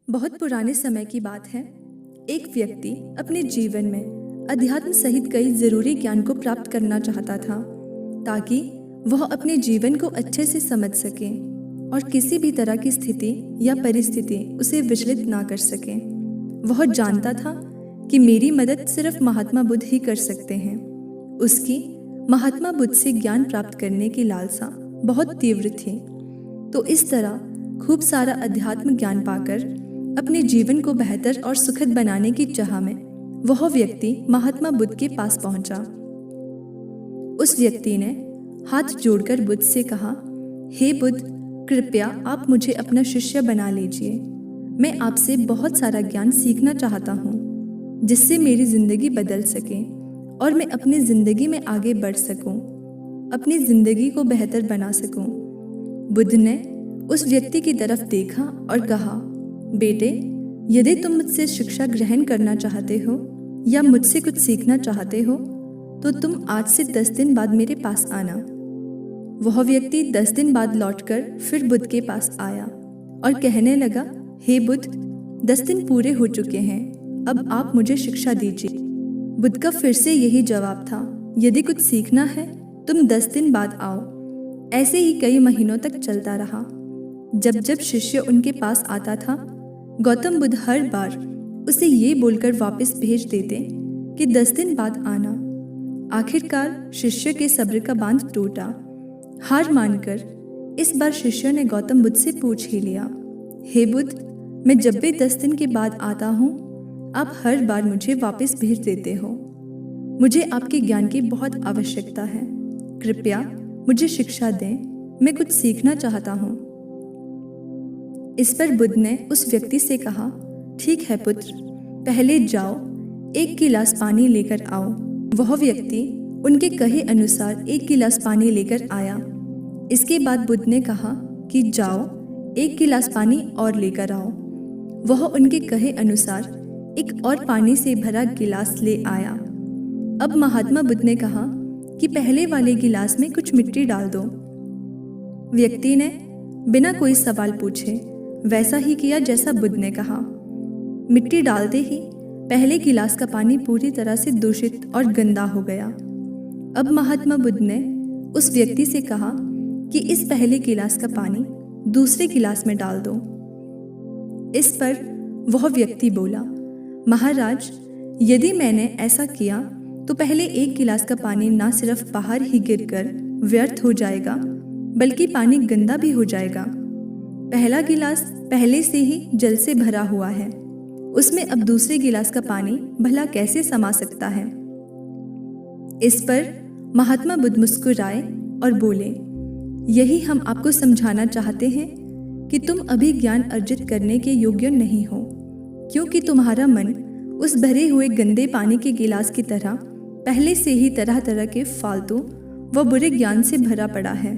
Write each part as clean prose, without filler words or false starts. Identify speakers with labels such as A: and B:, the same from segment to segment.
A: बहुत पुराने समय की बात है। एक व्यक्ति अपने जीवन में अध्यात्म सहित कई जरूरी ज्ञान को प्राप्त करना चाहता था ताकि वह अपने जीवन को अच्छे से समझ सके और किसी भी तरह की स्थिति या परिस्थिति उसे विचलित ना कर सके। वह जानता था कि मेरी मदद सिर्फ महात्मा बुद्ध ही कर सकते हैं। उसकी महात्मा बुद्ध से ज्ञान प्राप्त करने की लालसा बहुत तीव्र थी। तो इस तरह खूब सारा अध्यात्म ज्ञान पाकर अपने जीवन को बेहतर और सुखद बनाने की चाह में वह व्यक्ति महात्मा बुद्ध के पास पहुंचा। उस व्यक्ति ने हाथ जोड़कर बुद्ध से कहा, हे बुद्ध, कृपया आप मुझे अपना शिष्य बना लीजिए। मैं आपसे बहुत सारा ज्ञान सीखना चाहता हूँ जिससे मेरी जिंदगी बदल सके और मैं अपनी जिंदगी में आगे बढ़ सकूं, अपनी जिंदगी को बेहतर बना सकूं। बुद्ध ने उस व्यक्ति की तरफ देखा और कहा, बेटे, यदि तुम मुझसे शिक्षा ग्रहण करना चाहते हो या मुझसे कुछ सीखना चाहते हो तो तुम आज से 10 दिन बाद मेरे पास आना। वह व्यक्ति 10 दिन बाद लौटकर फिर बुद्ध के पास आया और कहने लगा, हे बुद्ध, 10 दिन पूरे हो चुके हैं, अब आप मुझे शिक्षा दीजिए। बुद्ध का फिर से यही जवाब था, यदि कुछ सीखना है तुम 10 दिन बाद आओ। ऐसे ही कई महीनों तक चलता रहा। जब जब शिष्य उनके पास आता था, गौतम बुद्ध हर बार उसे ये बोलकर वापस भेज देते कि 10 दिन बाद आना। आखिरकार शिष्य के सब्र का बांध टूटा। हार मानकर इस बार शिष्य ने गौतम बुद्ध से पूछ ही लिया, हे बुद्ध, मैं जब भी 10 दिन के बाद आता हूँ आप हर बार मुझे वापस भेज देते हो। मुझे आपके ज्ञान की बहुत आवश्यकता है, कृपया मुझे शिक्षा दें, मैं कुछ सीखना चाहता हूँ। इस पर बुद्ध ने उस व्यक्ति से कहा, ठीक है पुत्र, पहले जाओ 1 गिलास पानी लेकर आओ। वह व्यक्ति उनके कहे अनुसार 1 गिलास पानी लेकर आया। इसके बाद बुद्ध ने कहा कि जाओ 1 गिलास पानी और लेकर आओ। वह उनके कहे अनुसार एक और पानी से भरा गिलास ले आया। अब महात्मा बुद्ध ने कहा कि पहले वाले गिलास में कुछ मिट्टी डाल दो। व्यक्ति ने बिना कोई सवाल पूछे वैसा ही किया जैसा बुद्ध ने कहा। मिट्टी डालते ही पहले गिलास का पानी पूरी तरह से दूषित और गंदा हो गया। अब महात्मा बुद्ध ने उस व्यक्ति से कहा कि इस पहले गिलास का पानी दूसरे गिलास में डाल दो। इस पर वह व्यक्ति बोला, महाराज, यदि मैंने ऐसा किया तो पहले 1 गिलास का पानी ना सिर्फ बाहर ही गिरकर व्यर्थ हो जाएगा बल्कि पानी गंदा भी हो जाएगा। पहला गिलास पहले से ही जल से भरा हुआ है, उसमें अब दूसरे गिलास का पानी भला कैसे समा सकता है। इस पर महात्मा बुद्ध मुस्कुराए और बोले, यही हम आपको समझाना चाहते हैं कि तुम अभी ज्ञान अर्जित करने के योग्य नहीं हो, क्योंकि तुम्हारा मन उस भरे हुए गंदे पानी के गिलास की तरह पहले से ही तरह तरह के फालतू व बुरे ज्ञान से भरा पड़ा है।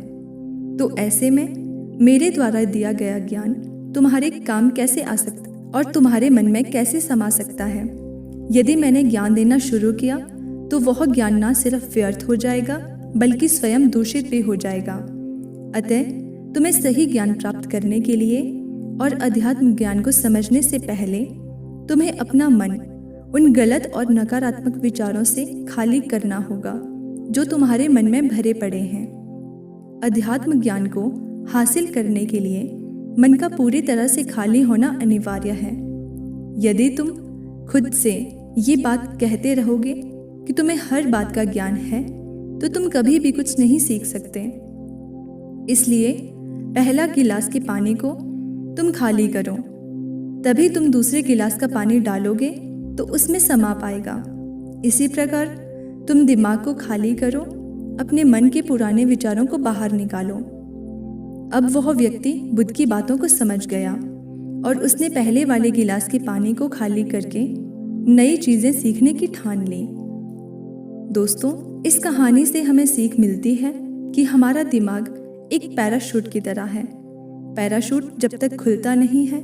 A: तो ऐसे में मेरे द्वारा दिया गया ज्ञान तुम्हारे काम कैसे आ सकता और तुम्हारे मन में कैसे समा सकता है। यदि मैंने ज्ञान देना शुरू किया तो वह ज्ञान ना सिर्फ व्यर्थ हो जाएगा बल्कि स्वयं दूषित भी हो जाएगा। अतः तुम्हें सही ज्ञान प्राप्त करने के लिए और अध्यात्म ज्ञान को समझने से पहले तुम्हें अपना मन उन गलत और नकारात्मक विचारों से खाली करना होगा जो तुम्हारे मन में भरे पड़े हैं। अध्यात्म ज्ञान को हासिल करने के लिए मन का पूरी तरह से खाली होना अनिवार्य है। यदि तुम खुद से ये बात कहते रहोगे कि तुम्हें हर बात का ज्ञान है तो तुम कभी भी कुछ नहीं सीख सकते। इसलिए पहला गिलास के पानी को तुम खाली करो, तभी तुम दूसरे गिलास का पानी डालोगे तो उसमें समा पाएगा। इसी प्रकार तुम दिमाग को खाली करो, अपने मन के पुराने विचारों को बाहर निकालो। अब वह व्यक्ति बुद्ध की बातों को समझ गया और उसने पहले वाले गिलास के पानी को खाली करके नई चीजें सीखने की ठान ली। दोस्तों, इस कहानी से हमें सीख मिलती है कि हमारा दिमाग एक पैराशूट की तरह है। पैराशूट जब तक खुलता नहीं है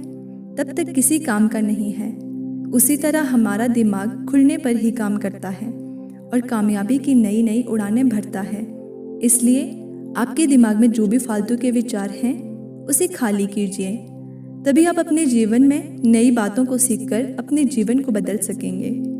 A: तब तक किसी काम का नहीं है। उसी तरह हमारा दिमाग खुलने पर ही काम करता है और कामयाबी की नई नई उड़ानें भरता है। इसलिए आपके दिमाग में जो भी फालतू के विचार हैं उसे खाली कीजिए, तभी आप अपने जीवन में नई बातों को सीखकर अपने जीवन को बदल सकेंगे।